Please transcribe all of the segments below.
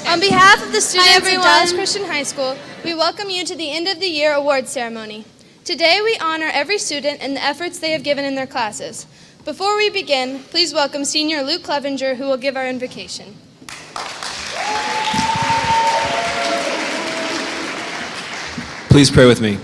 On behalf of the students of everyone. Dallas Christian High School, we welcome you to the end of the year awards ceremony. Today we honor every student and the efforts they have given in their classes. Before we begin, please welcome Senior Luke Clevenger, who will give our invocation. Please pray with me.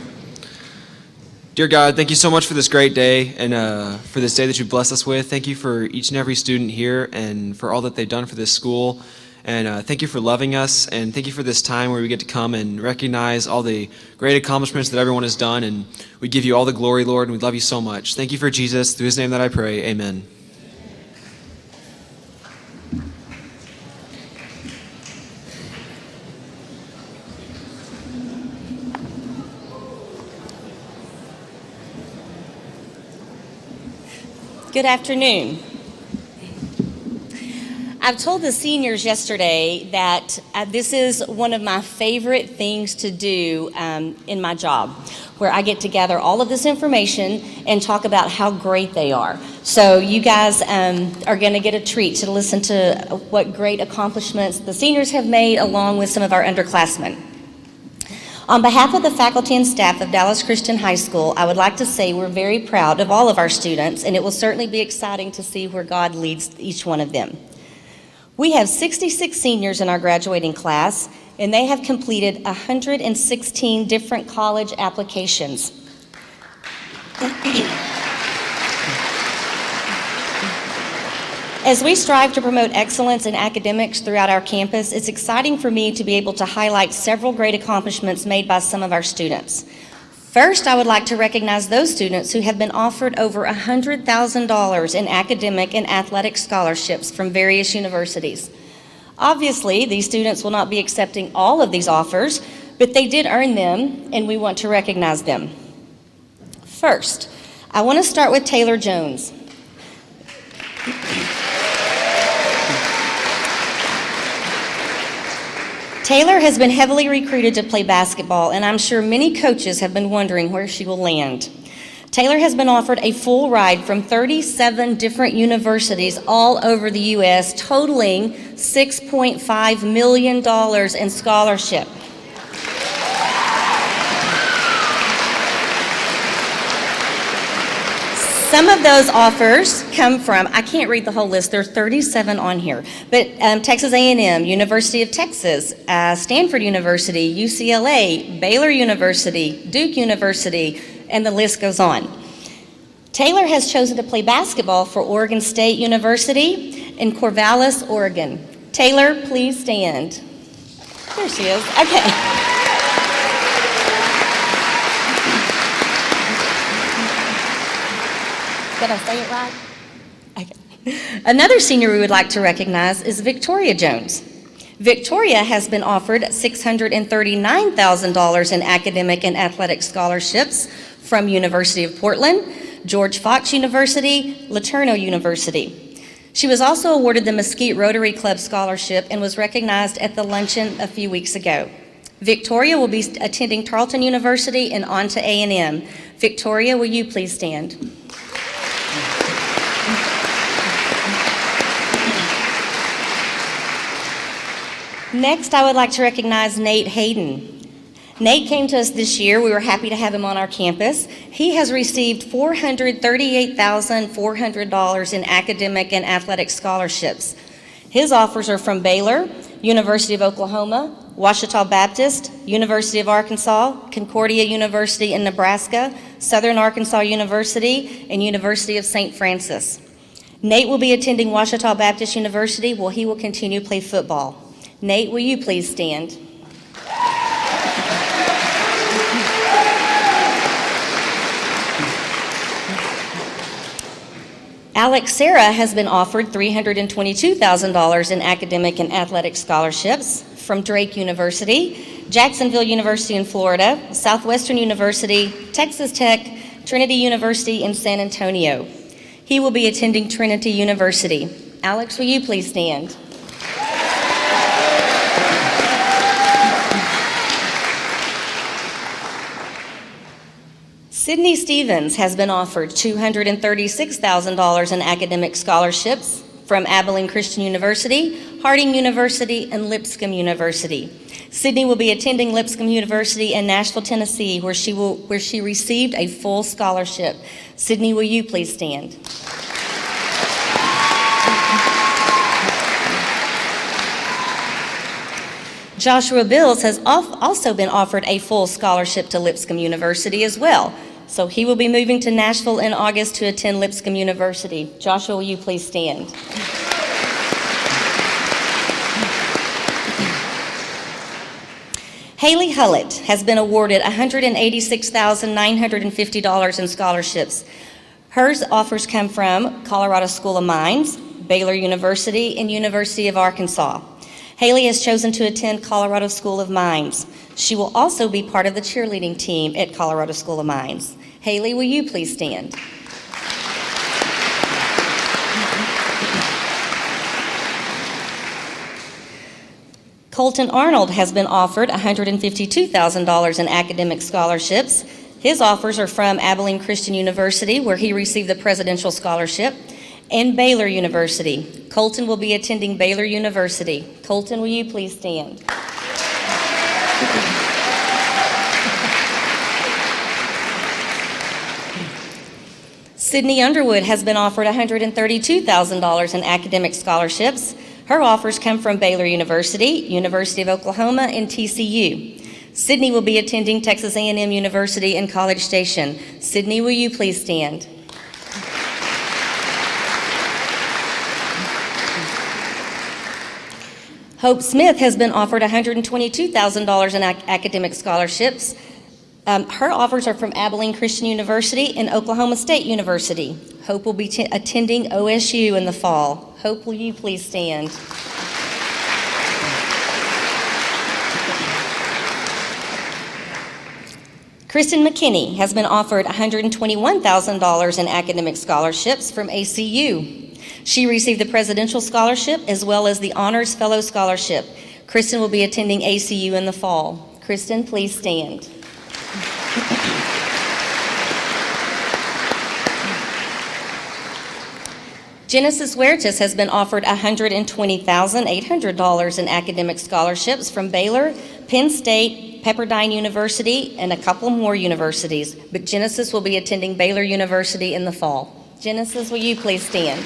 Dear God, thank you so much for this great day and for this day that you blessed us with. Thank you for each and every student here and for all that they've done for this school. And thank you for loving us, and thank you for this time where we get to come and recognize all the great accomplishments that everyone has done, and we give you all the glory, Lord, and we love you so much. Thank you for Jesus. Through his name that I pray, amen. Good afternoon. I've told the seniors yesterday that this is one of my favorite things to do in my job, where I get to gather all of this information and talk about how great they are. So you guys are going to get a treat to listen to what great accomplishments the seniors have made along with some of our underclassmen. On behalf of the faculty and staff of Dallas Christian High School, I would like to say we're very proud of all of our students, and it will certainly be exciting to see where God leads each one of them. We have 66 seniors in our graduating class, and they have completed 116 different college applications. As we strive to promote excellence in academics throughout our campus, it's exciting for me to be able to highlight several great accomplishments made by some of our students. First, I would like to recognize those students who have been offered over $100,000 in academic and athletic scholarships from various universities. Obviously, these students will not be accepting all of these offers, but they did earn them, and we want to recognize them. First, I want to start with Taylor Jones. Taylor has been heavily recruited to play basketball, and I'm sure many coaches have been wondering where she will land. Taylor has been offered a full ride from 37 different universities all over the U.S., totaling $6.5 million in scholarship. Some of those offers come from, I can't read the whole list, there are 37 on here, but Texas A&M, University of Texas, Stanford University, UCLA, Baylor University, Duke University, and the list goes on. Taylor has chosen to play basketball for Oregon State University in Corvallis, Oregon. Taylor, please stand. There she is. Okay. Did I say it right? Okay. Another senior we would like to recognize is Victoria Jones. Victoria has been offered $639,000 in academic and athletic scholarships from University of Portland, George Fox University, LeTourneau University. She was also awarded the Mesquite Rotary Club Scholarship and was recognized at the luncheon a few weeks ago. Victoria will be attending Tarleton University and on to A&M. Victoria, will you please stand? Next, I would like to recognize Nate Hayden. Nate came to us this year. We were happy to have him on our campus. He has received $438,400 in academic and athletic scholarships. His offers are from Baylor, University of Oklahoma, Ouachita Baptist, University of Arkansas, Concordia University in Nebraska, Southern Arkansas University, and University of St. Francis. Nate will be attending Ouachita Baptist University, where he will continue to play football. Nate, will you please stand? Alex Sarah has been offered $322,000 in academic and athletic scholarships from Drake University, Jacksonville University in Florida, Southwestern University, Texas Tech, Trinity University in San Antonio. He will be attending Trinity University. Alex, will you please stand? Sydney Stevens has been offered $236,000 in academic scholarships from Abilene Christian University, Harding University, and Lipscomb University. Sydney will be attending Lipscomb University in Nashville, Tennessee, where she received a full scholarship. Sydney, will you please stand? Joshua Bills has also been offered a full scholarship to Lipscomb University as well. So he will be moving to Nashville in August to attend Lipscomb University. Joshua, will you please stand? Haley Hullett has been awarded $186,950 in scholarships. Her offers come from Colorado School of Mines, Baylor University, and University of Arkansas. Haley has chosen to attend Colorado School of Mines. She will also be part of the cheerleading team at Colorado School of Mines. Haley, will you please stand? Colton Arnold has been offered $152,000 in academic scholarships. His offers are from Abilene Christian University, where he received the Presidential Scholarship, and Baylor University. Colton will be attending Baylor University. Colton, will you please stand? Sydney Underwood has been offered $132,000 in academic scholarships. Her offers come from Baylor University, University of Oklahoma, and TCU. Sydney will be attending Texas A&M University in College Station. Sydney, will you please stand? Hope Smith has been offered $122,000 in academic scholarships. Her offers are from Abilene Christian University and Oklahoma State University. Hope will be attending OSU in the fall. Hope, will you please stand? Kristen McKinney has been offered $121,000 in academic scholarships from ACU. She received the Presidential Scholarship as well as the Honors Fellow Scholarship. Kristen will be attending ACU in the fall. Kristen, please stand. Genesis Huertas has been offered $120,800 in academic scholarships from Baylor, Penn State, Pepperdine University, and a couple more universities. But Genesis will be attending Baylor University in the fall. Genesis, will you please stand?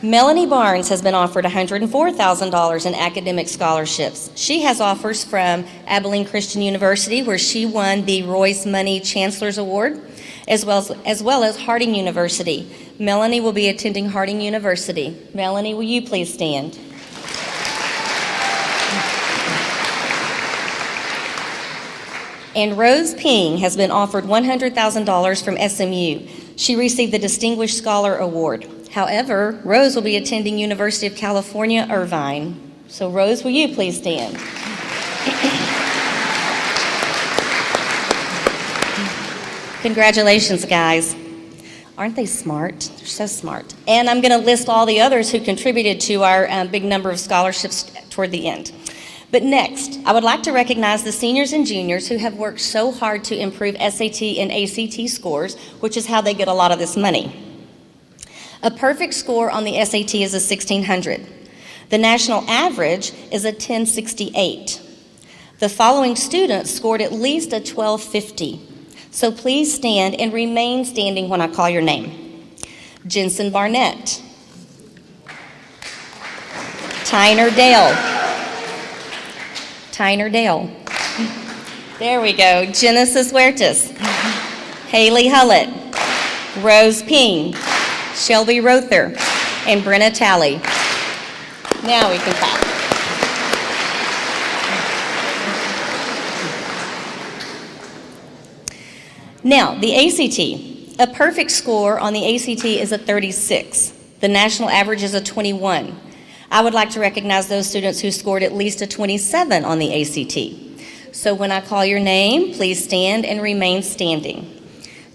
Melanie Barnes has been offered $104,000 in academic scholarships. She has offers from Abilene Christian University, where she won the Royce Money Chancellor's Award, as well as Harding University. Melanie will be attending Harding University. Melanie, will you please stand? And Rose Ping has been offered $100,000 from SMU. She received the Distinguished Scholar Award. However, Rose will be attending University of California, Irvine. So Rose, will you please stand? Congratulations, guys. Aren't they smart? They're so smart. And I'm going to list all the others who contributed to our big number of scholarships toward the end. But next, I would like to recognize the seniors and juniors who have worked so hard to improve SAT and ACT scores, which is how they get a lot of this money. A perfect score on the SAT is a 1600. The national average is a 1068. The following students scored at least a 1250. So please stand and remain standing when I call your name. Jensen Barnett. Tyner Dale. Tyner Dale. There we go. Genesis Huertas. Haley Hullett. Rose Ping. Shelby Rother. And Brenna Talley. Now we can clap. Now, the ACT. A perfect score on the ACT is a 36. The national average is a 21. I would like to recognize those students who scored at least a 27 on the ACT. So when I call your name, please stand and remain standing.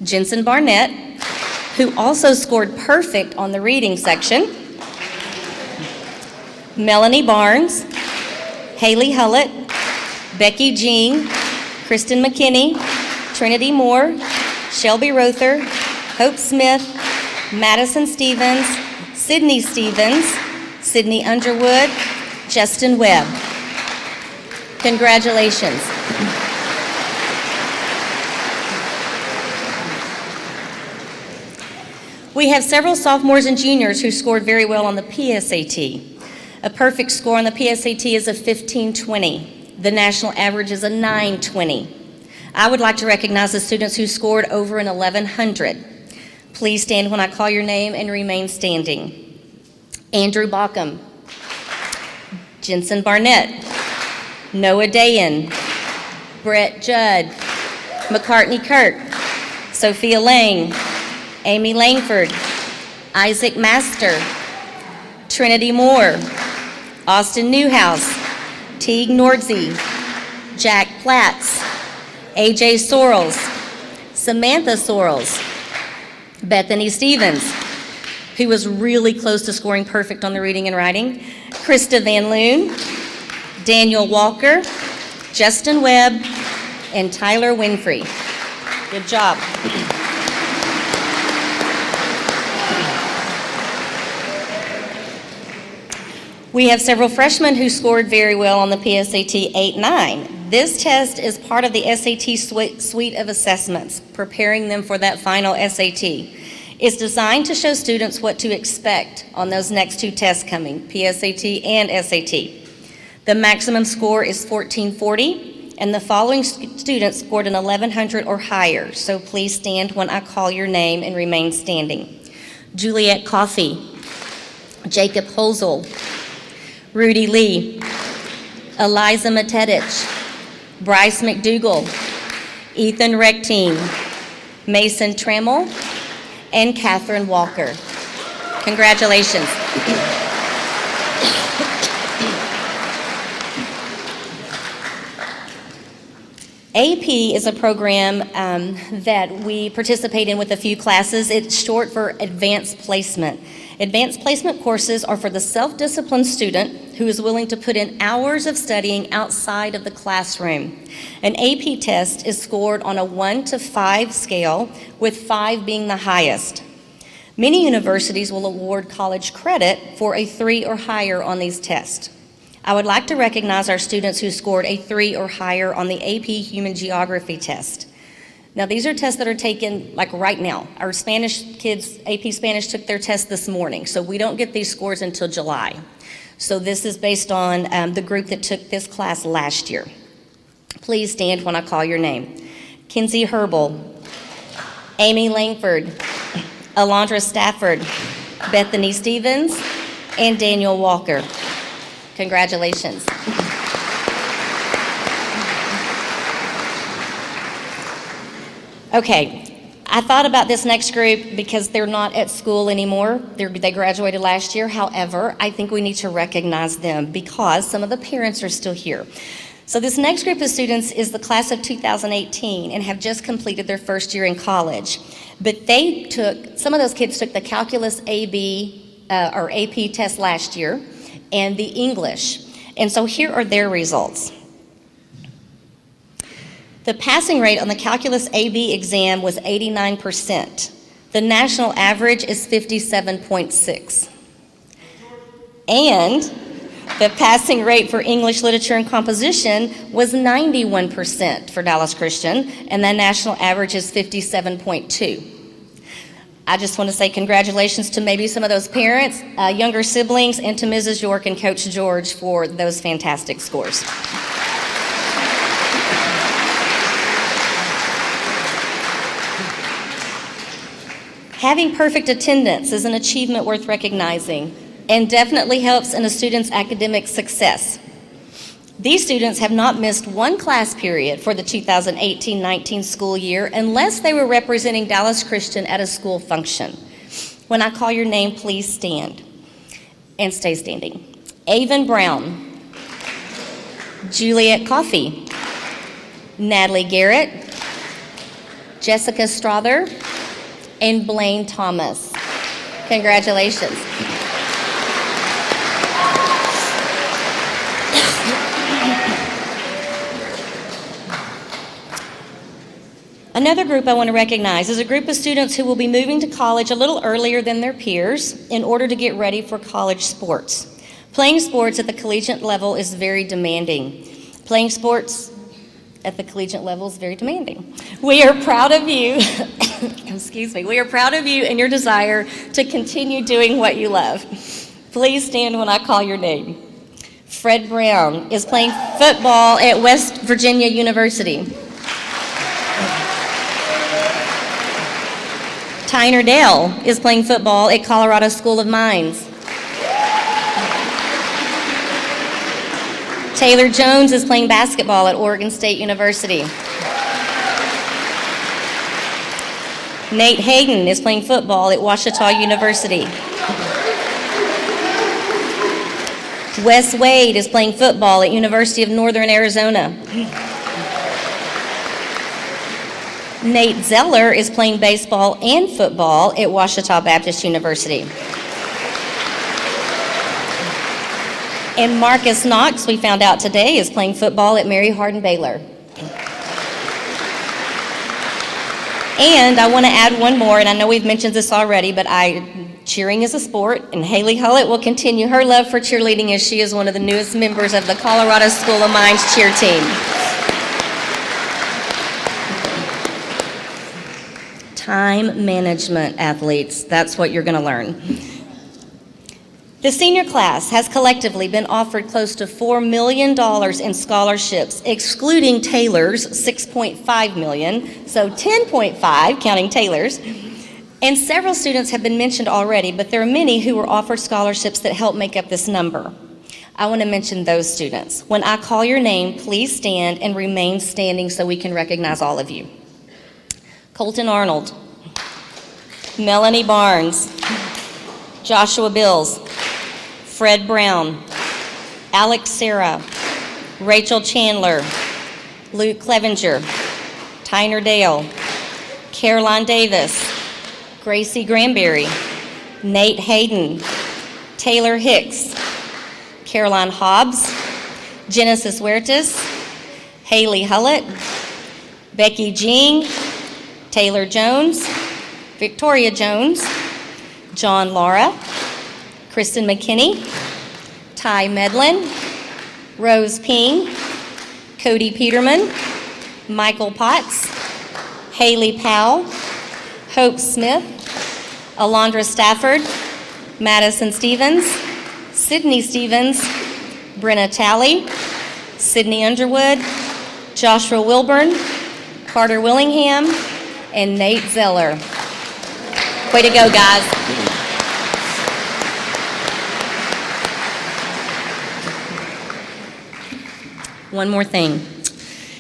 Jensen Barnett, who also scored perfect on the reading section. Melanie Barnes, Haley Hullett, Becky Jean, Kristen McKinney, Trinity Moore, Shelby Rother, Hope Smith, Madison Stevens, Sydney Stevens, Sydney Underwood, Justin Webb. Congratulations. We have several sophomores and juniors who scored very well on the PSAT. A perfect score on the PSAT is a 1520. The national average is a 920. I would like to recognize the students who scored over an 1100. Please stand when I call your name and remain standing. Andrew Bockham, Jensen Barnett, Noah Dayan, Brett Judd, McCartney Kirk, Sophia Lang, Amy Langford, Isaac Master, Trinity Moore, Austin Newhouse, Teague Nordsey, Jack Platts, AJ Sorrells, Samantha Sorrells, Bethany Stevens, who was really close to scoring perfect on the reading and writing, Krista Van Loon, Daniel Walker, Justin Webb, and Tyler Winfrey. Good job. We have several freshmen who scored very well on the PSAT 8-9. This test is part of the SAT suite of assessments, preparing them for that final SAT. It's designed to show students what to expect on those next two tests coming, PSAT and SAT. The maximum score is 1440, and the following students scored an 1100 or higher, so please stand when I call your name and remain standing. Juliet Coffey, Jacob Holzel, Rudy Lee, Eliza Matedich, Bryce McDougall, Ethan Rectine, Mason Trammell, and Catherine Walker. Congratulations. AP is a program that we participate in with a few classes. It's short for Advanced Placement. Advanced Placement courses are for the self-disciplined student who is willing to put in hours of studying outside of the classroom. An AP test is scored on a 1 to 5 scale, with 5 being the highest. Many universities will award college credit for a 3 or higher on these tests. I would like to recognize our students who scored a 3 or higher on the AP Human Geography test. Now, these are tests that are taken like right now. Our Spanish kids, AP Spanish, took their test this morning, so we don't get these scores until July. So this is based on the group that took this class last year. Please stand when I call your name. Kinsey Herbal, Amy Langford, Alondra Stafford, Bethany Stevens, and Daniel Walker. Congratulations. Okay, I thought about this next group because they're not at school anymore. They graduated last year. However, I think we need to recognize them because some of the parents are still here. So this next group of students is the class of 2018 and have just completed their first year in college. But some of those kids took the Calculus AB or AP test last year and the English. And so here are their results. The passing rate on the Calculus AB exam was 89%. The national average is 57.6. And the passing rate for English Literature and Composition was 91% for Dallas Christian, and the national average is 57.2. I just want to say congratulations to maybe some of those parents, younger siblings, and to Mrs. York and Coach George for those fantastic scores. Having perfect attendance is an achievement worth recognizing and definitely helps in a student's academic success. These students have not missed one class period for the 2018-19 school year unless they were representing Dallas Christian at a school function. When I call your name, please stand and stay standing. Avon Brown, Juliet Coffey, Natalie Garrett, Jessica Strother, and Blaine Thomas. Congratulations. Another group I want to recognize is a group of students who will be moving to college a little earlier than their peers in order to get ready for college sports. Playing sports at the collegiate level is very demanding. Playing sports at the collegiate level is very demanding. We are proud of you, excuse me, we are proud of you and your desire to continue doing what you love. Please stand when I call your name. Fred Brown is playing football at West Virginia University. Tyner Dale is playing football at Colorado School of Mines. Taylor Jones is playing basketball at Oregon State University. Nate Hayden is playing football at Ouachita University. Wes Wade is playing football at University of Northern Arizona. Nate Zeller is playing baseball and football at Ouachita Baptist University. And Marcus Knox, we found out today, is playing football at Mary Hardin Baylor. And I want to add one more, and I know we've mentioned this already, but cheering is a sport, and Haley Hullett will continue her love for cheerleading as she is one of the newest members of the Colorado School of Mines cheer team. Time management, athletes, that's what you're going to learn. The senior class has collectively been offered close to $4 million in scholarships, excluding Taylor's $6.5 million, so $10.5 counting Taylor's. And several students have been mentioned already, but there are many who were offered scholarships that help make up this number. I want to mention those students. When I call your name, please stand and remain standing so we can recognize all of you. Colton Arnold, Melanie Barnes, Joshua Bills, Fred Brown, Alex Sarah, Rachel Chandler, Luke Clevenger, Tyner Dale, Caroline Davis, Gracie Granberry, Nate Hayden, Taylor Hicks, Caroline Hobbs, Genesis Huertas, Haley Hullett, Becky Jing, Taylor Jones, Victoria Jones, John Lara, Kristen McKinney, Ty Medlin, Rose Ping, Cody Peterman, Michael Potts, Haley Powell, Hope Smith, Alondra Stafford, Madison Stevens, Sydney Stevens, Brenna Talley, Sydney Underwood, Joshua Wilburn, Carter Willingham, and Nate Zeller. Way to go, guys. One more thing.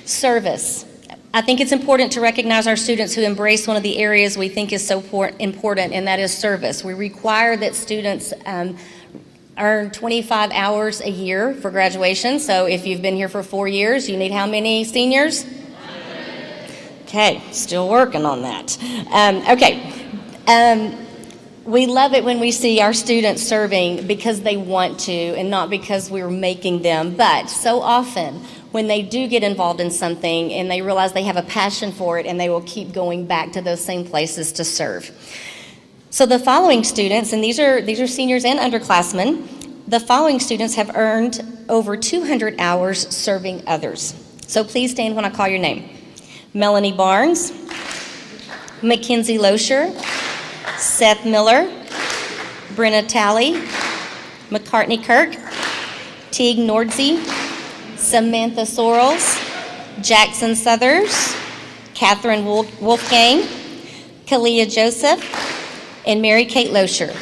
Service. I think it's important to recognize our students who embrace one of the areas we think is so important, and that is service. We require that students earn 25 hours a year for graduation. So if you've been here for 4 years, you need how many seniors? Okay, still working on that. We love it when we see our students serving because they want to and not because we're making them. But so often when they do get involved in something and they realize they have a passion for it, and they will keep going back to those same places to serve. So the following students, and these are seniors and underclassmen, the following students have earned over 200 hours serving others. So please stand when I call your name. Melanie Barnes, Mackenzie Loescher, Seth Miller, Brenna Talley, McCartney Kirk, Teague Nordsey, Samantha Sorrells, Jackson Southers, Catherine Wolfgang, Kalia Joseph, and Mary Kate Loescher.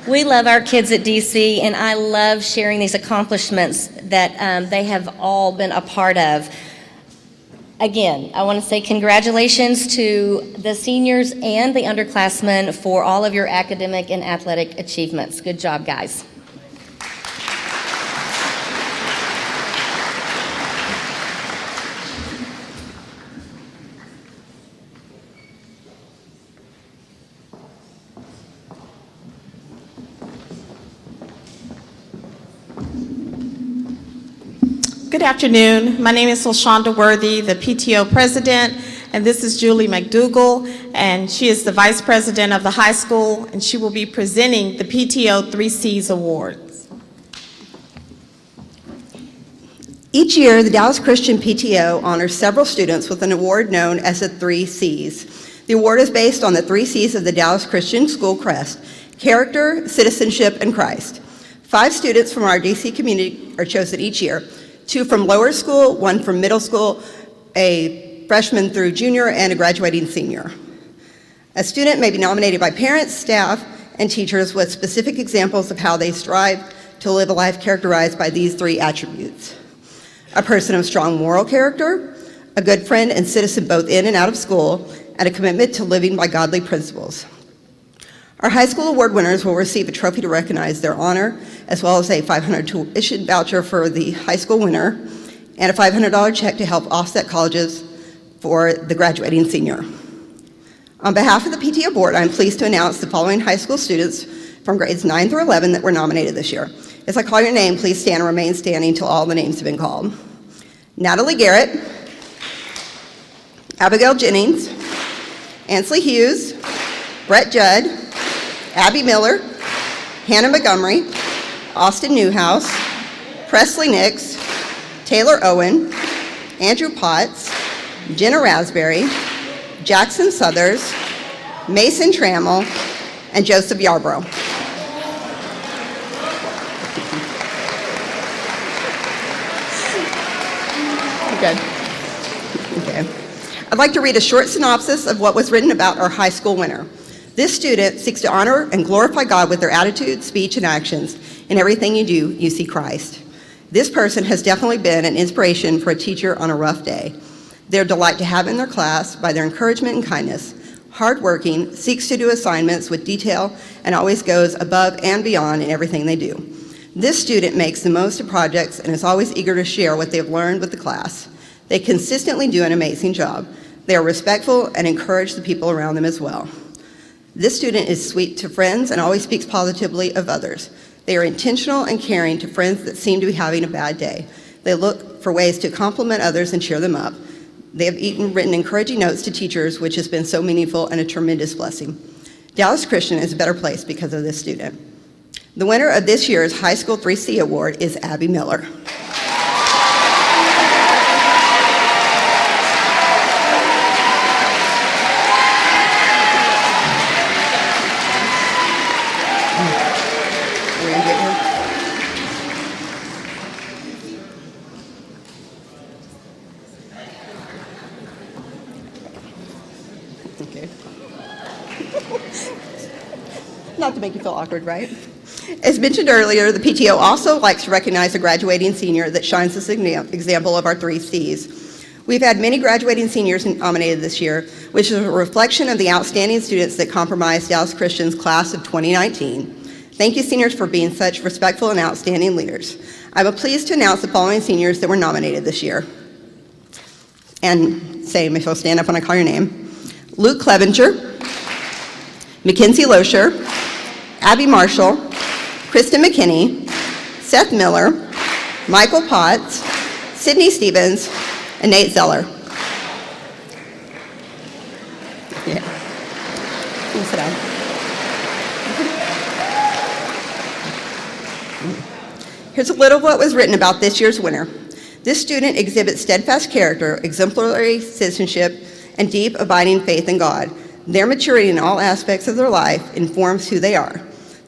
We love our kids at DC, and I love sharing these accomplishments that they have all been a part of. Again, I want to say congratulations to the seniors and the underclassmen for all of your academic and athletic achievements. Good job, guys. Good afternoon. My name is LaShonda Worthy, the PTO president, and this is Julie McDougall, and she is the vice president of the high school, and she will be presenting the PTO 3Cs Awards. Each year, the Dallas Christian PTO honors several students with an award known as the 3Cs. The award is based on the 3 Cs of the Dallas Christian School crest: character, citizenship, and Christ. 5 students from our DC community are chosen each year, 2 from lower school, 1 from middle school, a freshman through junior, and a graduating senior. A student may be nominated by parents, staff, and teachers with specific examples of how they strive to live a life characterized by these 3 attributes: a person of strong moral character, a good friend and citizen both in and out of school, and a commitment to living by godly principles. Our high school award winners will receive a trophy to recognize their honor, as well as a $500 tuition voucher for the high school winner, and a $500 check to help offset colleges for the graduating senior. On behalf of the PTO board, I'm pleased to announce the following high school students from grades 9 through 11 that were nominated this year. As I call your name, please stand and remain standing until all the names have been called. Natalie Garrett, Abigail Jennings, Ansley Hughes, Brett Judd, Abby Miller, Hannah Montgomery, Austin Newhouse, Presley Nix, Taylor Owen, Andrew Potts, Jenna Raspberry, Jackson Southers, Mason Trammell, and Joseph Yarbrough. Good. Okay. I'd like to read a short synopsis of what was written about our high school winner. This student seeks to honor and glorify God with their attitude, speech, and actions. In everything you do, you see Christ. This person has definitely been an inspiration for a teacher on a rough day. They're a delight to have in their class by their encouragement and kindness. Hardworking, seeks to do assignments with detail, and always goes above and beyond in everything they do. This student makes the most of projects and is always eager to share what they've learned with the class. They consistently do an amazing job. They are respectful and encourage the people around them as well. This student is sweet to friends and always speaks positively of others. They are intentional and caring to friends that seem to be having a bad day. They look for ways to compliment others and cheer them up. They have written encouraging notes to teachers, which has been so meaningful and a tremendous blessing. Dallas Christian is a better place because of this student. The winner of this year's High School 3C Award is Abby Miller. Okay. Not to make you feel awkward, right? As mentioned earlier, the PTO also likes to recognize a graduating senior that shines as an example of our 3 Cs. We've had many graduating seniors nominated this year, which is a reflection of the outstanding students that comprised Dallas Christian's class of 2019. Thank you, seniors, for being such respectful and outstanding leaders. I'm pleased to announce the following seniors that were nominated this year. And same, if you'll stand up when I call your name. Luke Clevenger, Mackenzie Loescher, Abby Marshall, Kristen McKinney, Seth Miller, Michael Potts, Sydney Stevens, and Nate Zeller. Yeah. You can sit down. Here's a little of what was written about this year's winner. This student exhibits steadfast character, exemplary citizenship, and deep, abiding faith in God. Their maturity in all aspects of their life informs who they are.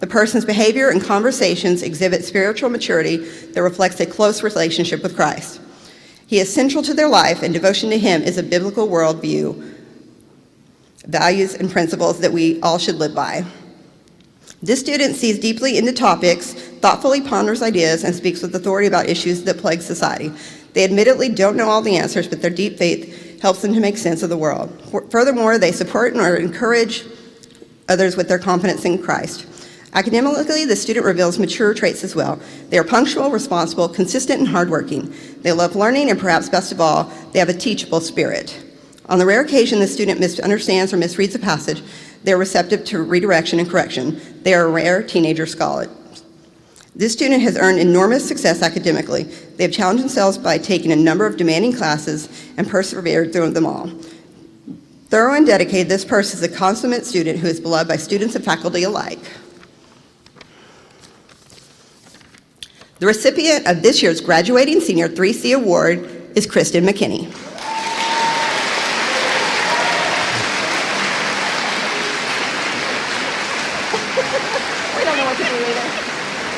The person's behavior and conversations exhibit spiritual maturity that reflects a close relationship with Christ. He is central to their life, and devotion to Him is a biblical worldview, values, and principles that we all should live by. This student sees deeply into topics, thoughtfully ponders ideas, and speaks with authority about issues that plague society. They admittedly don't know all the answers, but their deep faith helps them to make sense of the world. Furthermore, they support and encourage others with their confidence in Christ. Academically, the student reveals mature traits as well. They are punctual, responsible, consistent, and hardworking. They love learning, and perhaps best of all, they have a teachable spirit. On the rare occasion the student misunderstands or misreads a passage, they are receptive to redirection and correction. They are rare teenager scholars. This student has earned enormous success academically. They have challenged themselves by taking a number of demanding classes and persevered through them all. Thorough and dedicated, this person is a consummate student who is beloved by students and faculty alike. The recipient of this year's graduating senior 3C award is Kristen McKinney. We don't know what to do either.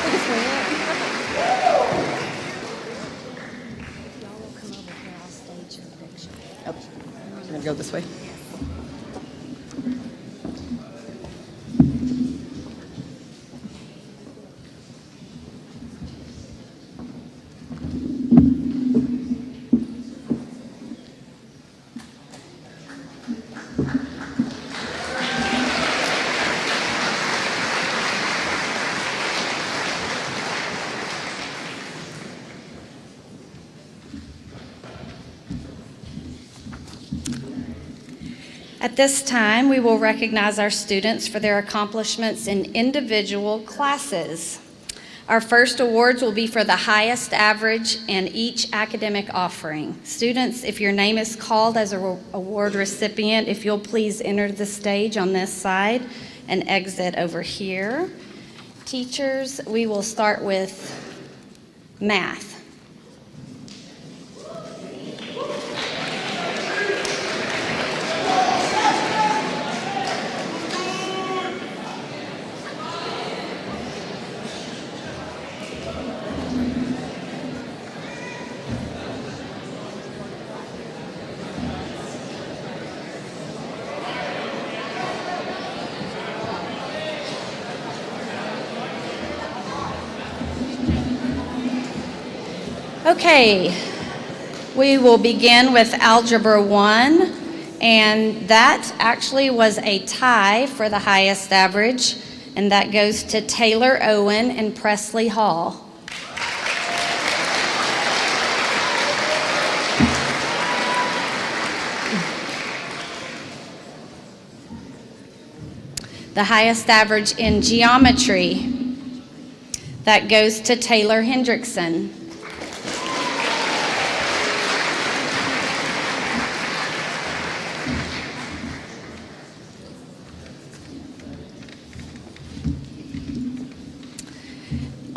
We just wing it. Y'all will come over here, I'll stage your picture. Oh, we're gonna go this way. At this time, we will recognize our students for their accomplishments in individual classes. Our first awards will be for the highest average in each academic offering. Students, if your name is called as an award recipient, if you'll please enter the stage on this side and exit over here. Teachers, we will start with math. Okay, we will begin with Algebra 1, and that actually was a tie for the highest average, and that goes to Taylor Owen and Presley Hall. The highest average in geometry, that goes to Taylor Hendrickson.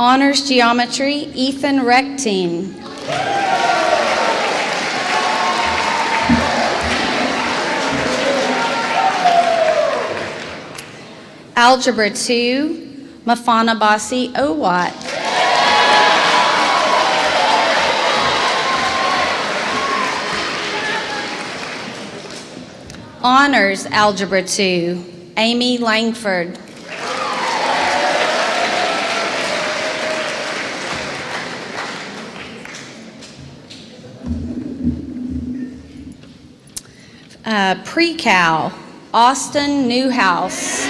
Honors Geometry, Ethan Rechtine. Algebra 2, Mafana Basi Owat. Honors Algebra 2, Amy Langford. Pre-Cal, Austin Newhouse.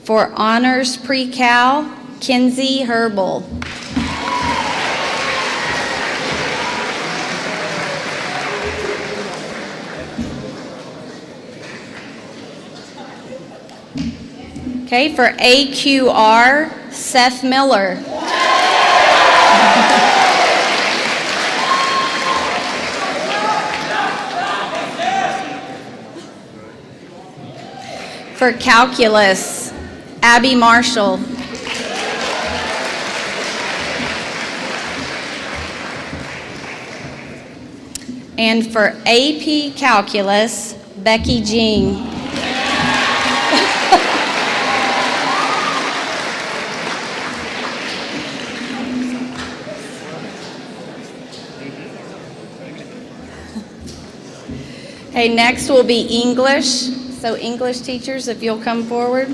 For Honors Pre-Cal, Kinsey Herbal. Okay, for AQR, Seth Miller. For Calculus, Abby Marshall. And for AP Calculus, Becky Jing. Okay, next will be English. So English teachers, if you'll come forward.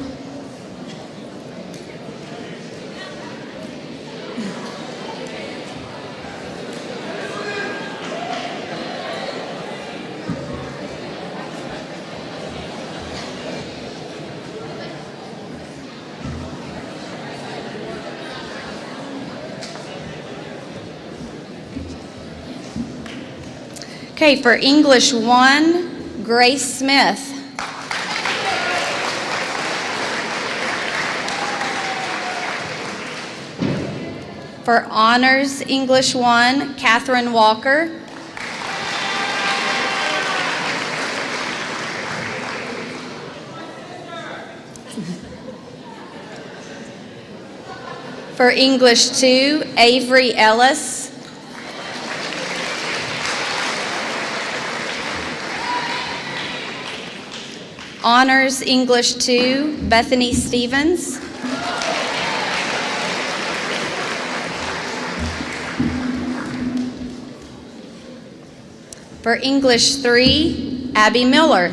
Okay, for English 1, Grace Smith. For Honors English 1, Catherine Walker. For English 2, Avery Ellis. Honors English 2, Bethany Stevens. For English 3, Abby Miller.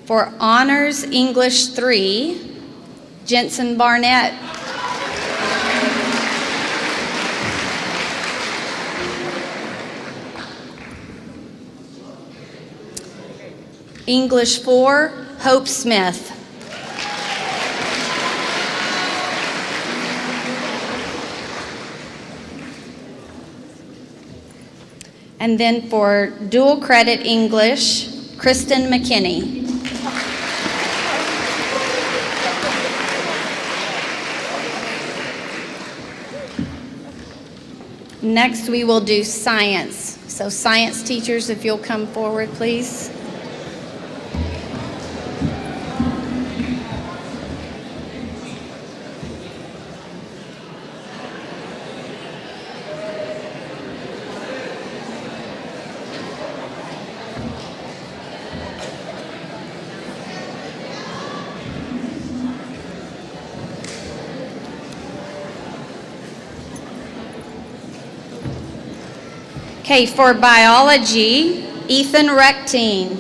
For Honors English 3, Jensen Barnett. English 4, Hope Smith. And then for dual credit English, Kristen McKinney. Next, we will do science. So science teachers, if you'll come forward, please. Okay, for biology, Ethan Rectine.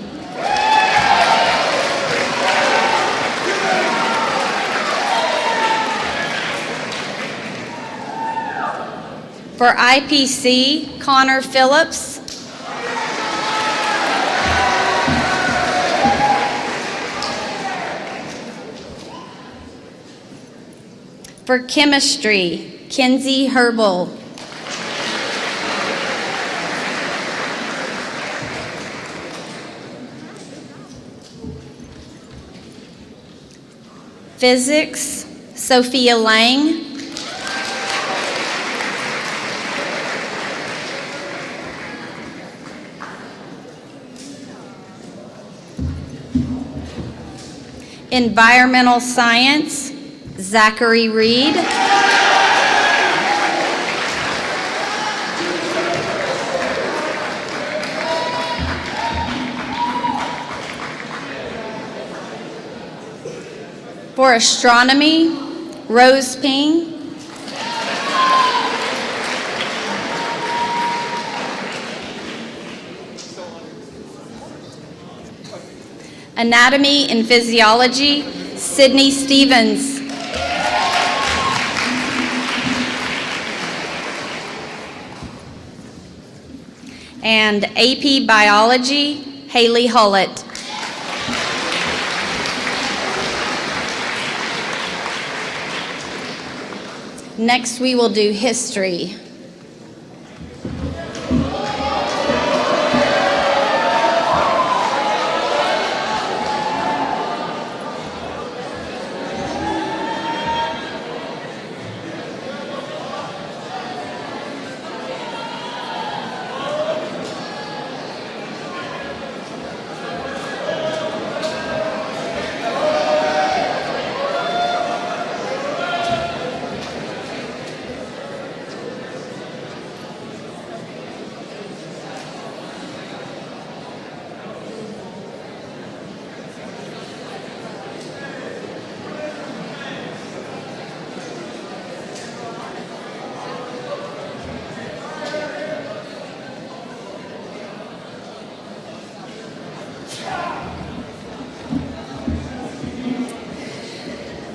For IPC, Connor Phillips. For chemistry, Kenzie Herbal. Physics, Sophia Lang. Environmental science, Zachary Reed. For astronomy, Rose Ping. Anatomy and physiology, Sydney Stevens. And AP biology, Haley Hullett. Next, we will do history.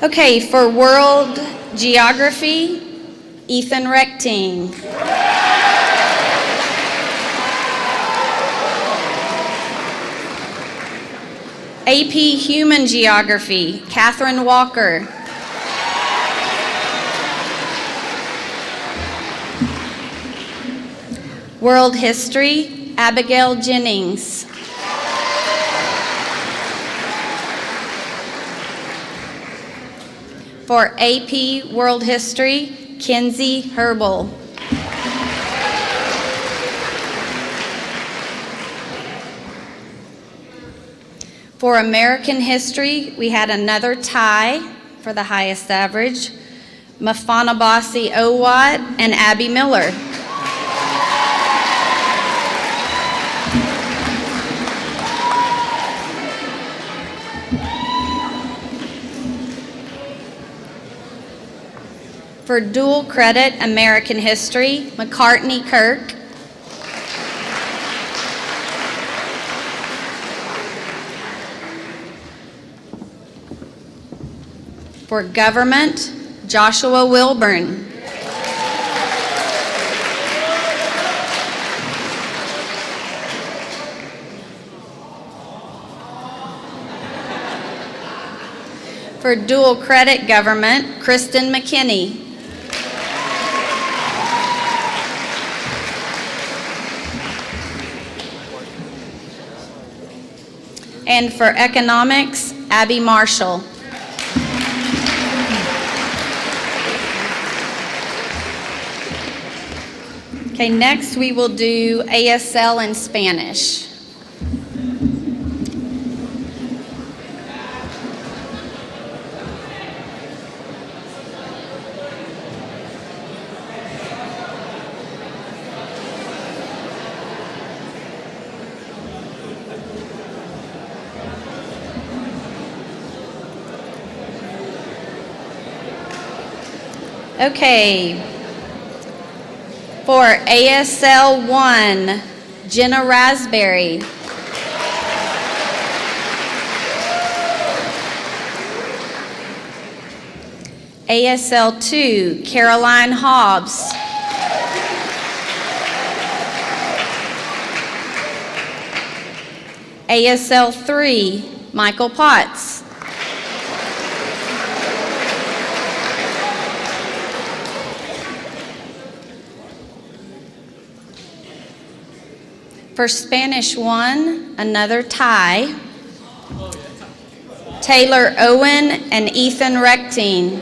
Okay, for world geography, Ethan Rectine. AP human geography, Catherine Walker. World History, Abigail Jennings. For AP World History, Kenzie Herbal. For American History, we had another tie for the highest average, Mafanabasi Owat and Abby Miller. For dual credit American History, McCartney Kirk. For government, Joshua Wilburn. For dual credit government, Kristen McKinney. And for economics, Abby Marshall. Okay, next we will do ASL and Spanish. Okay. For ASL 1, Jenna Raspberry. ASL 2, Caroline Hobbs. ASL 3, Michael Potts. For Spanish 1, another tie, Taylor Owen and Ethan Rechtine.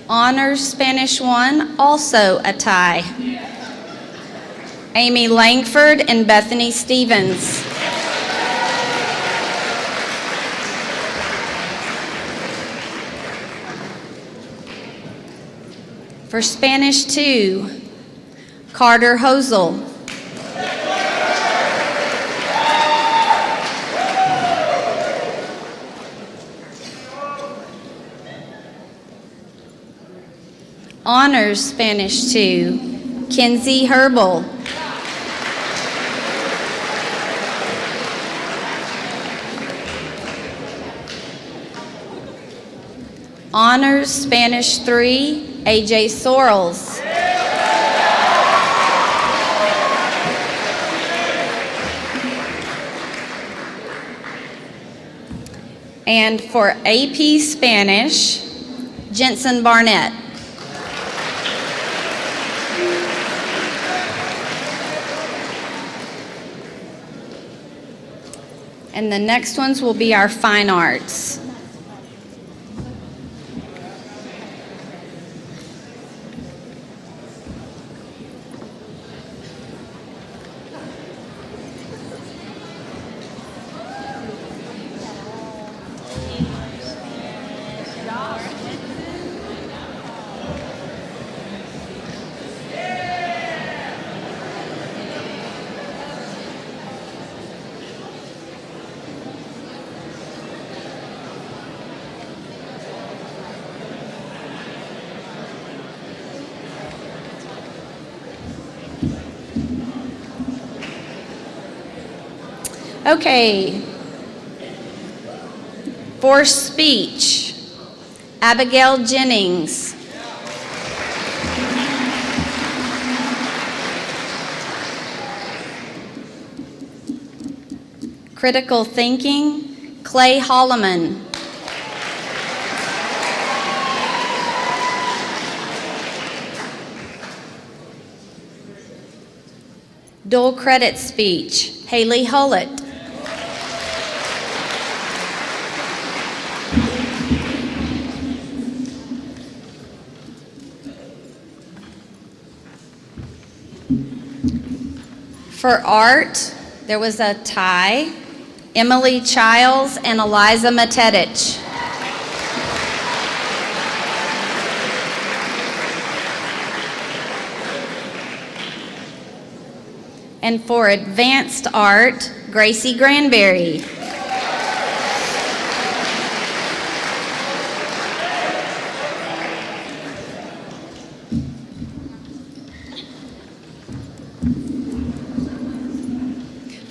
Honors Spanish 1, also a tie, Amy Langford and Bethany Stevens. For Spanish 2, Carter Hosel. Honors Spanish 2, Kenzie Herbal. Honors Spanish 3, AJ Sorrells. And for AP Spanish, Jensen Barnett. And the next ones will be our fine arts. Okay. For speech, Abigail Jennings. Critical thinking, Clay Holloman. Dual credit speech, Haley Hullett. For art, there was a tie, Emily Childs and Eliza Matetich. And for advanced art, Gracie Granberry.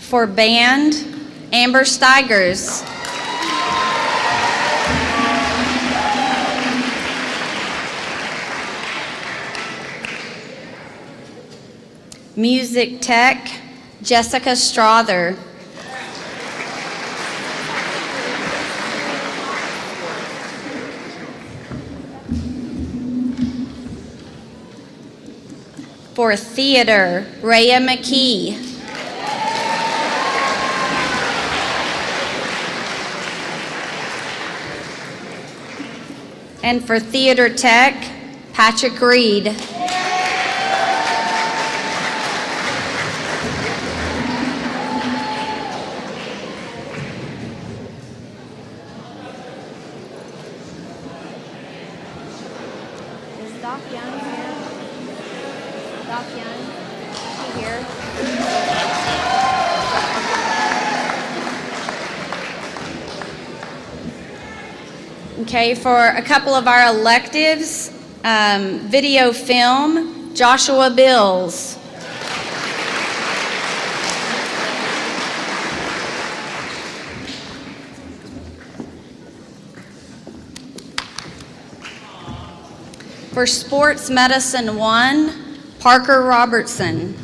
For band, Amber Steigers. Music tech, Jessica Strother. For theater, Rhea McKee. And for theater tech, Patrick Reed. Is Doc Young here? Doc Young, is he here? Okay, for a couple of our electives, video film, Joshua Bills. For sports medicine 1, Parker Robertson.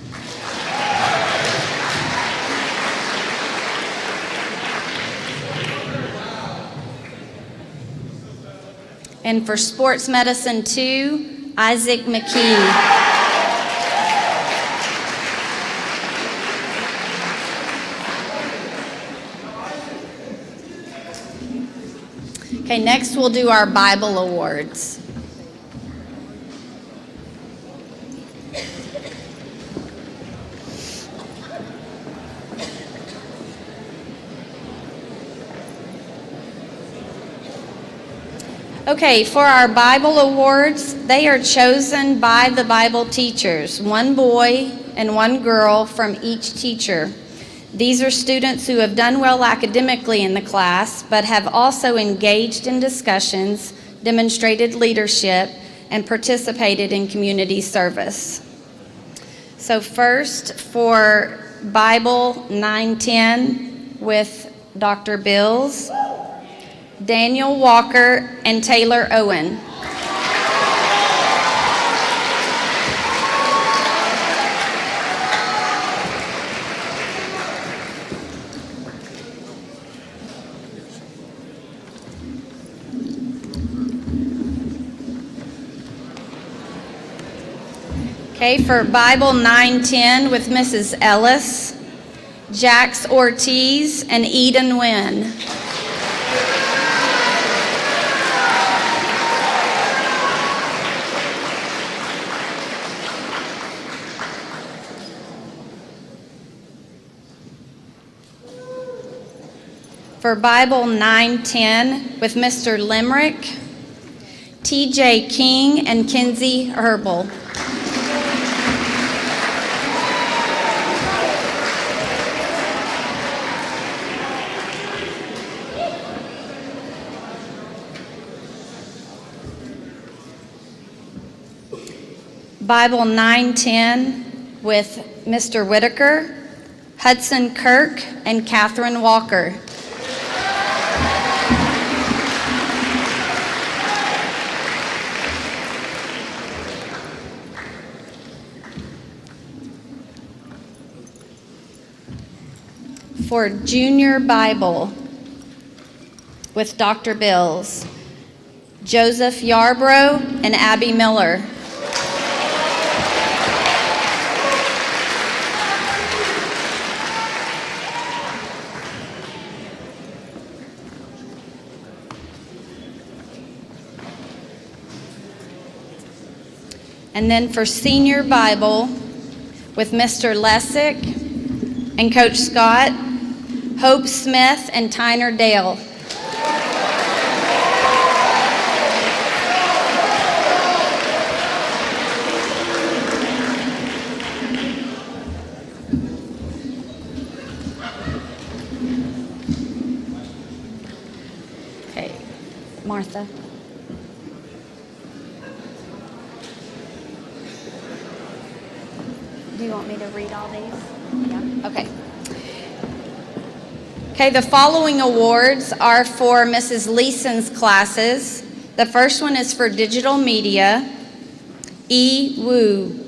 And for sports medicine 2, Isaac McKee. Okay, next we'll do our Bible awards. Okay, for our Bible awards, they are chosen by the Bible teachers, one boy and one girl from each teacher. These are students who have done well academically in the class, but have also engaged in discussions, demonstrated leadership, and participated in community service. So first, for Bible 910 with Dr. Bills, Daniel Walker and Taylor Owen. Okay, for Bible 910 with Mrs. Ellis, Jax Ortiz and Eden Nguyen. For Bible 910 with Mr. Limerick, TJ King and Kinsey Herbal. Bible 910 with Mr. Whitaker, Hudson Kirk, and Catherine Walker. For Junior Bible, with Dr. Bills, Joseph Yarbrough and Abby Miller. And then for Senior Bible with Mr. Lessick and Coach Scott, Hope Smith and Tyner Dale. Okay, Martha. Do you want me to read all these? Yeah. Okay. Okay, the following awards are for Mrs. Leeson's classes. The first one is for digital media, E. Wu.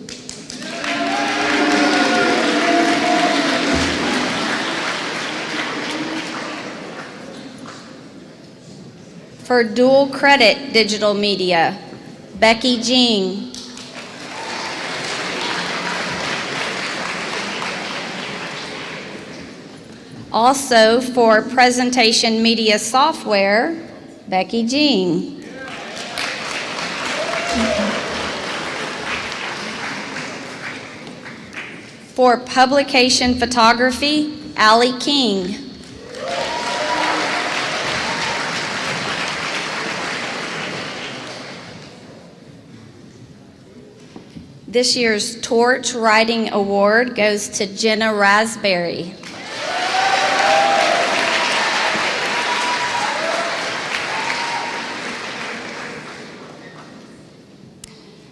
For dual credit digital media, Becky Jing. Also for presentation media software, Becky Jing. For publication photography, Allie King. This year's Torch Writing Award goes to Jenna Raspberry.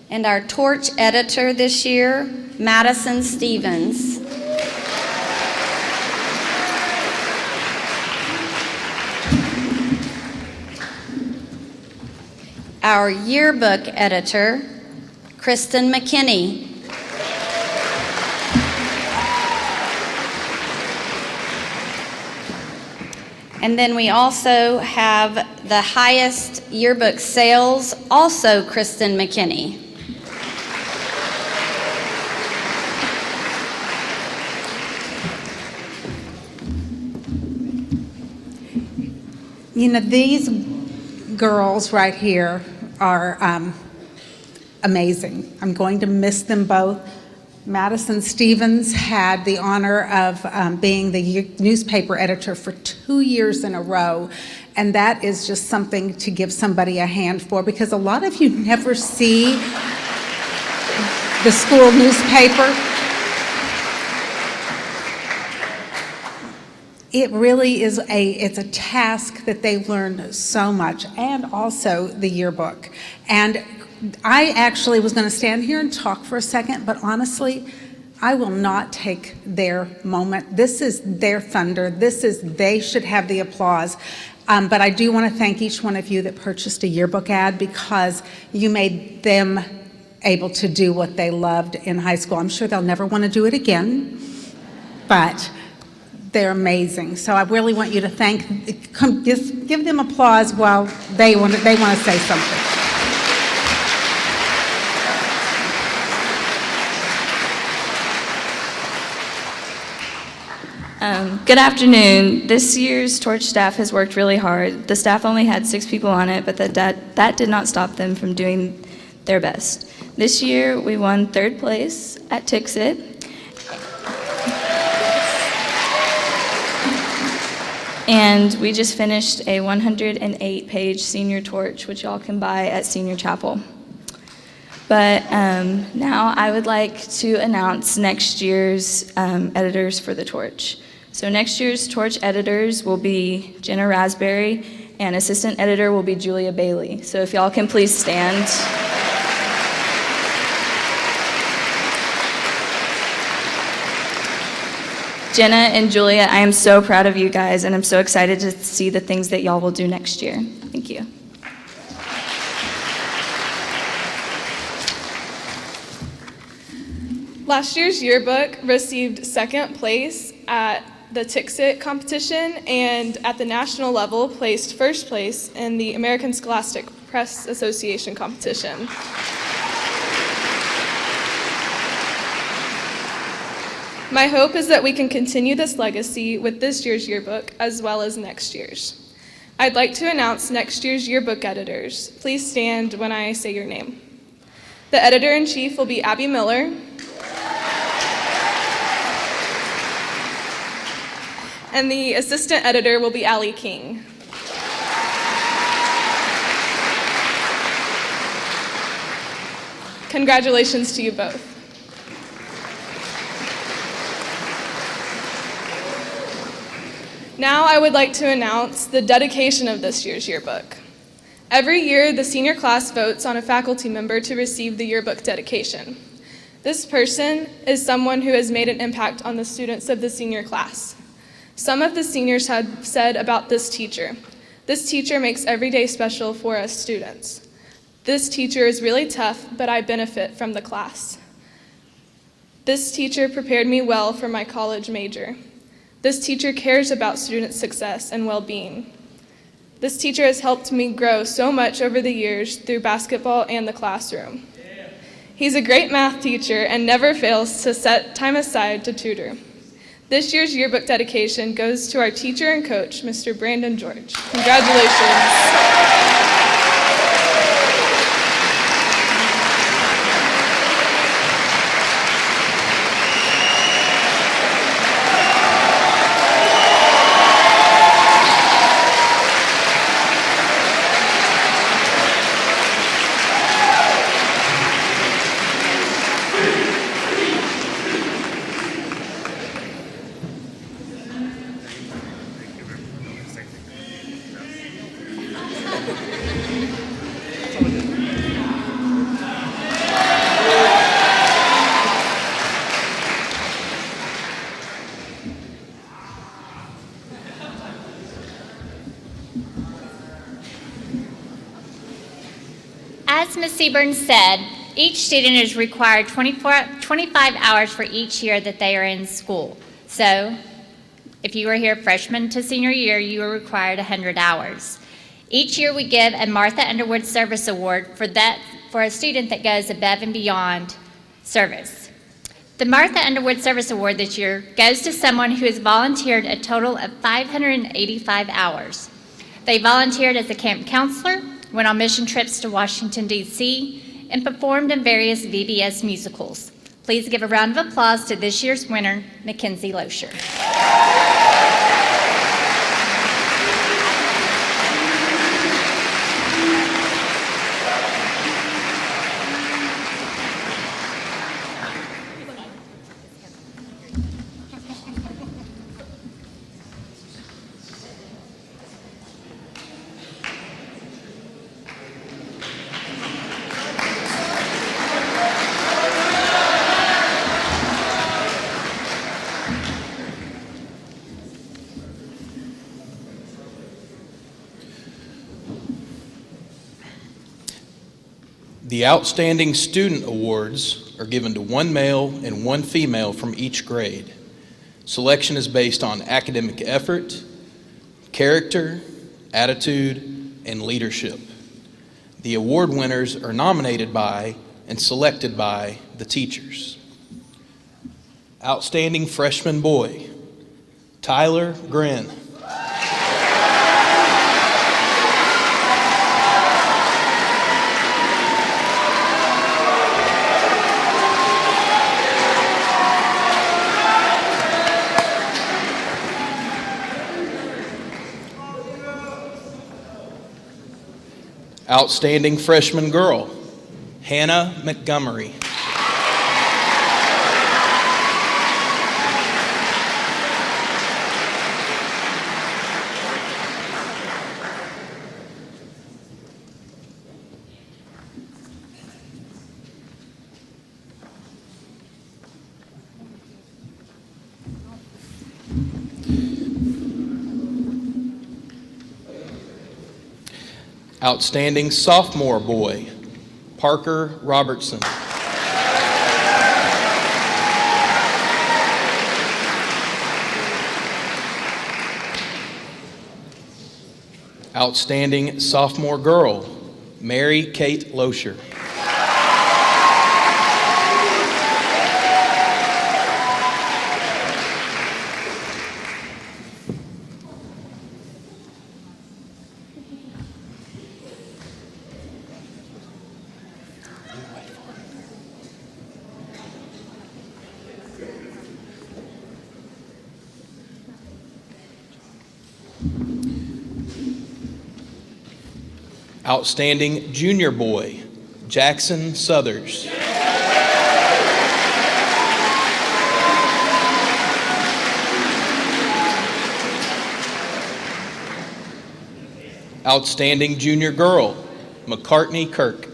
And our Torch editor this year, Madison Stevens. Our yearbook editor, Kristen McKinney. And then we also have the highest yearbook sales, also Kristen McKinney. You know, these girls right here are amazing. I'm going to miss them both. Madison Stevens had the honor of being the newspaper editor for 2 years in a row, and that is just something to give somebody a hand for, because a lot of you never see the school newspaper. It really is it's a task that they learn so much, and also the yearbook. And I actually was going to stand here and talk for a second, but honestly, I will not take their moment. This is their thunder. They should have the applause. But I do want to thank each one of you that purchased a yearbook ad, because you made them able to do what they loved in high school. I'm sure they'll never want to do it again, but they're amazing. So I really want you to just give them applause while they want to say something. Good afternoon. This year's Torch staff has worked really hard. The staff only had 6 people on it, but that did not stop them from doing their best. This year we won 3rd place at Tixit. And we just finished a 108-page senior torch, which y'all can buy at Senior Chapel. But now I would like to announce next year's editors for the torch. So next year's torch editors will be Jenna Raspberry, and assistant editor will be Julia Bailey. So if y'all can please stand. Jenna and Julia, I am so proud of you guys, and I'm so excited to see the things that y'all will do next year. Thank you. Last year's yearbook received 2nd place at the TICSIT competition, and at the national level placed first place in the American Scholastic Press Association competition. My hope is that we can continue this legacy with this year's yearbook as well as next year's. I'd like to announce next year's yearbook editors. Please stand when I say your name. The editor-in-chief will be Abby Miller. And the assistant editor will be Allie King. Congratulations to you both. Now I would like to announce the dedication of this year's yearbook. Every year, the senior class votes on a faculty member to receive the yearbook dedication. This person is someone who has made an impact on the students of the senior class. Some of the seniors had said about this teacher makes every day special for us students. This teacher is really tough, but I benefit from the class. This teacher prepared me well for my college major. This teacher cares about student success and well-being. This teacher has helped me grow so much over the years through basketball and the classroom. He's a great math teacher and never fails to set time aside to tutor. This year's yearbook dedication goes to our teacher and coach, Mr. Brandon George. Congratulations. As Ms. Seaburn said, each student is required 25 hours for each year that they are in school. So if you are here freshman to senior year, you are required 100 hours. Each year we give a Martha Underwood Service Award for a student that goes above and beyond service. The Martha Underwood Service Award this year goes to someone who has volunteered a total of 585 hours. They volunteered as a camp counselor, went on mission trips to Washington, D.C., and performed in various VBS musicals. Please give a round of applause to this year's winner, Mackenzie Loescher. The Outstanding Student Awards are given to one male and one female from each grade. Selection is based on academic effort, character, attitude, and leadership. The award winners are nominated by and selected by the teachers. Outstanding Freshman Boy, Tyler Grin. Outstanding Freshman Girl, Hannah Montgomery. Outstanding Sophomore Boy, Parker Robertson. Outstanding sophomore girl, Mary Kate Loescher. Outstanding junior boy, Jackson Southers. Outstanding junior girl, McCartney Kirk.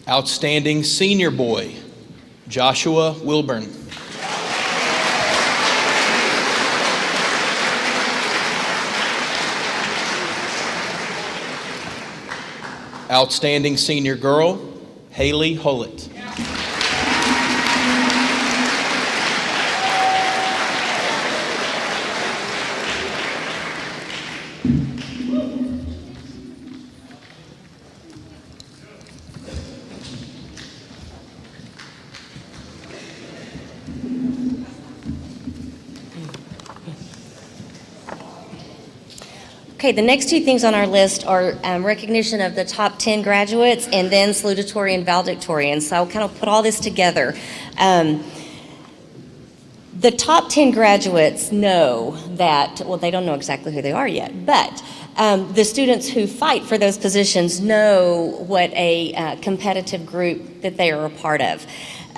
Outstanding senior boy, Joshua Wilburn. Outstanding senior girl, Haley Hullett. Okay, the next two things on our list are recognition of the top 10 graduates and then salutatorian and valedictorian. So I'll kind of put all this together. The top 10 graduates know that, well, they don't know exactly who they are yet, but the students who fight for those positions know what a competitive group that they are a part of.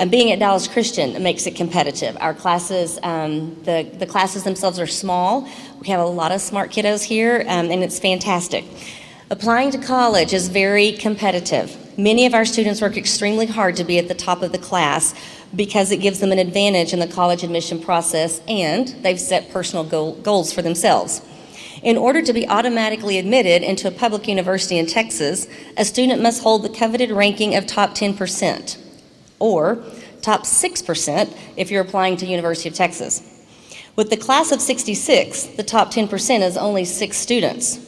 Being at Dallas Christian makes it competitive. Our classes, the classes themselves are small. We have a lot of smart kiddos here, and it's fantastic. Applying to college is very competitive. Many of our students work extremely hard to be at the top of the class because it gives them an advantage in the college admission process, and they've set personal goals for themselves. In order to be automatically admitted into a public university in Texas, a student must hold the coveted ranking of top 10%, or top 6% if you're applying to University of Texas. With the class of 66, the top 10% is only 6 students.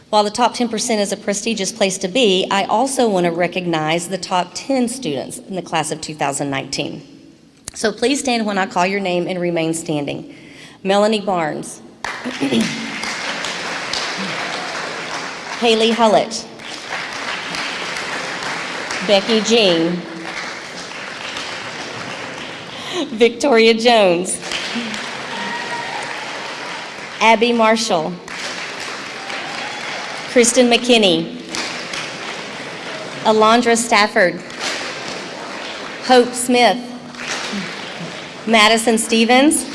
While the top 10% is a prestigious place to be, I also want to recognize the top 10 students in the class of 2019. So please stand when I call your name and remain standing. Melanie Barnes. Haley Hullett. Becky Jean. Victoria Jones. Abby Marshall. Kristen McKinney. Alondra Stafford. Hope Smith. Madison Stevens.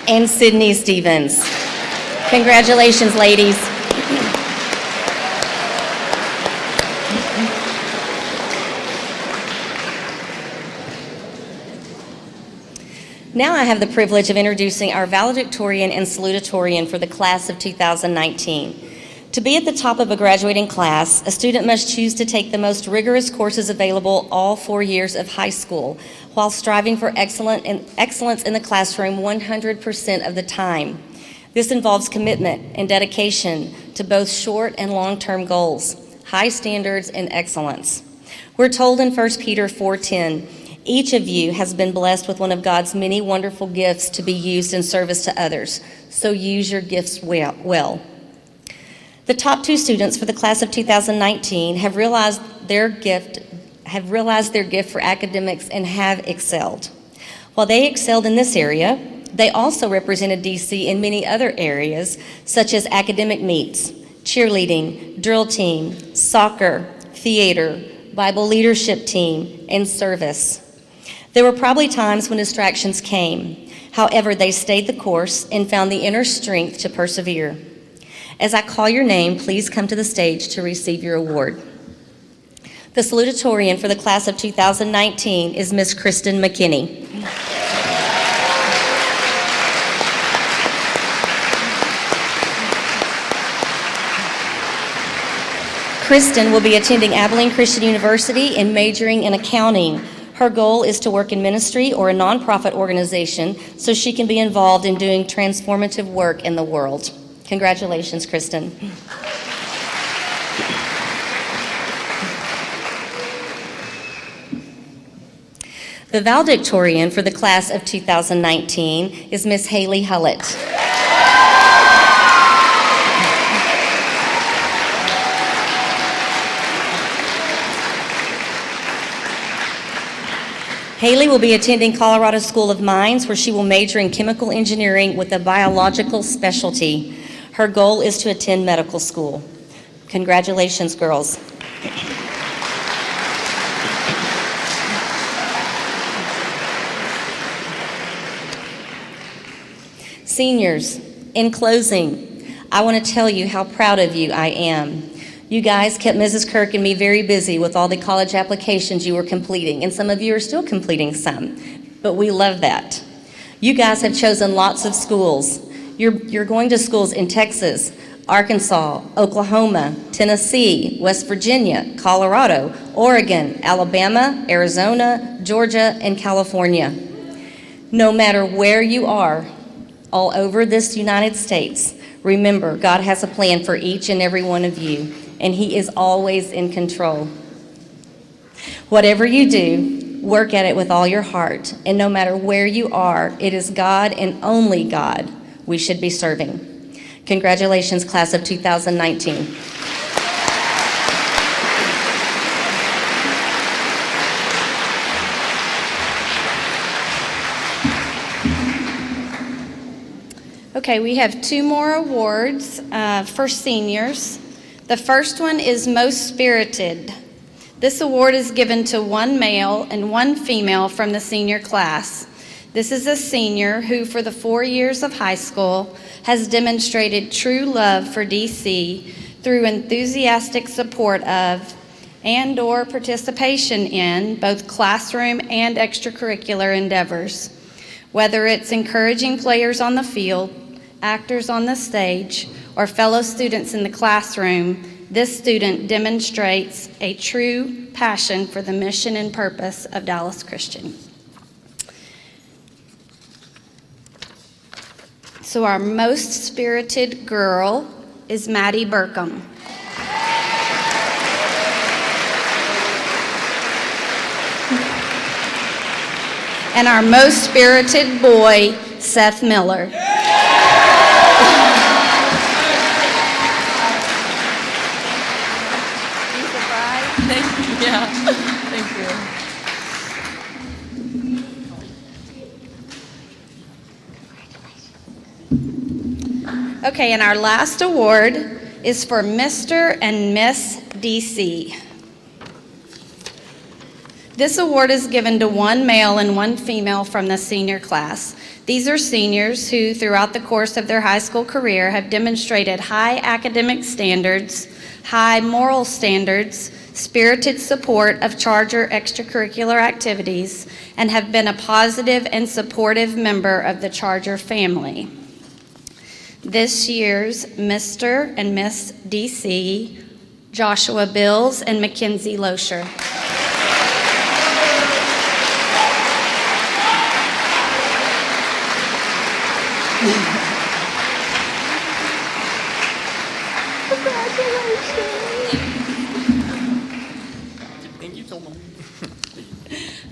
And Sydney Stevens. Congratulations, ladies. Now I have the privilege of introducing our valedictorian and salutatorian for the class of 2019. To be at the top of a graduating class, a student must choose to take the most rigorous courses available all 4 years of high school, while striving for excellence in the classroom 100% of the time. This involves commitment and dedication to both short and long-term goals, high standards, and excellence. We're told in 1 Peter 4:10, each of you has been blessed with one of God's many wonderful gifts to be used in service to others, so use your gifts well. The top 2 students for the class of 2019 have realized their gift for academics and have excelled. While they excelled in this area, they also represented DC in many other areas, such as academic meets, cheerleading, drill team, soccer, theater, Bible leadership team, and service. There were probably times when distractions came. However, they stayed the course and found the inner strength to persevere. As I call your name, please come to the stage to receive your award. The salutatorian for the class of 2019 is Miss Kristen McKinney. Kristen will be attending Abilene Christian University and majoring in accounting. Her goal is to work in ministry or a nonprofit organization so she can be involved in doing transformative work in the world. Congratulations, Kristen. The valedictorian for the class of 2019 is Miss Haley Hullett. Haley will be attending Colorado School of Mines, where she will major in chemical engineering with a biological specialty. Her goal is to attend medical school. Congratulations, girls. Seniors, in closing, I want to tell you how proud of you I am. You guys kept Mrs. Kirk and me very busy with all the college applications you were completing, and some of you are still completing some, but we love that. You guys have chosen lots of schools. You're going to schools in Texas, Arkansas, Oklahoma, Tennessee, West Virginia, Colorado, Oregon, Alabama, Arizona, Georgia, and California. No matter where you are, all over this United States, remember, God has a plan for each and every one of you, and He is always in control. Whatever you do, work at it with all your heart, and no matter where you are, it is God and only God we should be serving. Congratulations, class of 2019. Okay, we have two more awards for seniors. The first one is Most Spirited. This award is given to one male and one female from the senior class. This is a senior who, for the 4 years of high school, has demonstrated true love for DC through enthusiastic support of and/or participation in both classroom and extracurricular endeavors. Whether it's encouraging players on the field, actors on the stage, or fellow students in the classroom, this student demonstrates a true passion for the mission and purpose of Dallas Christian. So our most spirited girl is Maddie Burkham. And our most spirited boy, Seth Miller. Okay, and our last award is for Mr. and Miss DC. This award is given to one male and one female from the senior class. These are seniors who, throughout the course of their high school career, have demonstrated high academic standards, high moral standards, spirited support of Charter extracurricular activities, and have been a positive and supportive member of the Charter family. This year's Mr. and Miss DC, Joshua Bills and Mackenzie Loescher.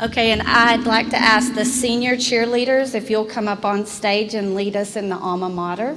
Okay, and I'd like to ask the senior cheerleaders if you'll come up on stage and lead us in the alma mater.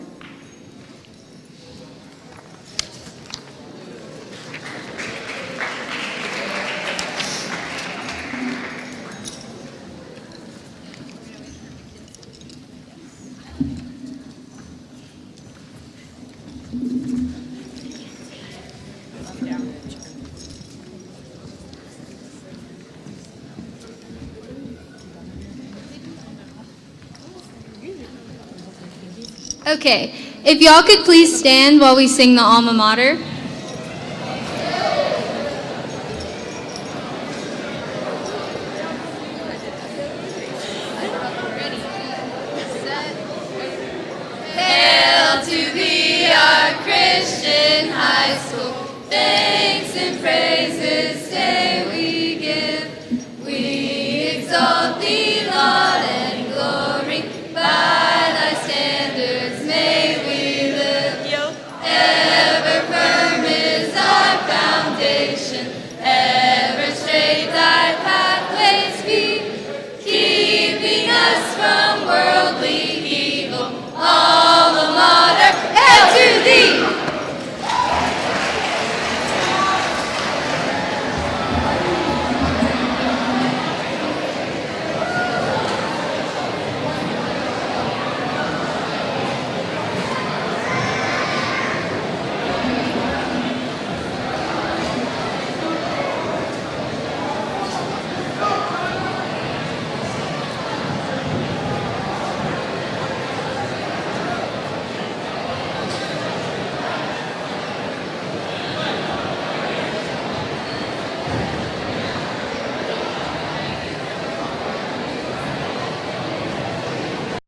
Okay, if y'all could please stand while we sing the alma mater. Hail to thee, our Christian high school. Thanks this day.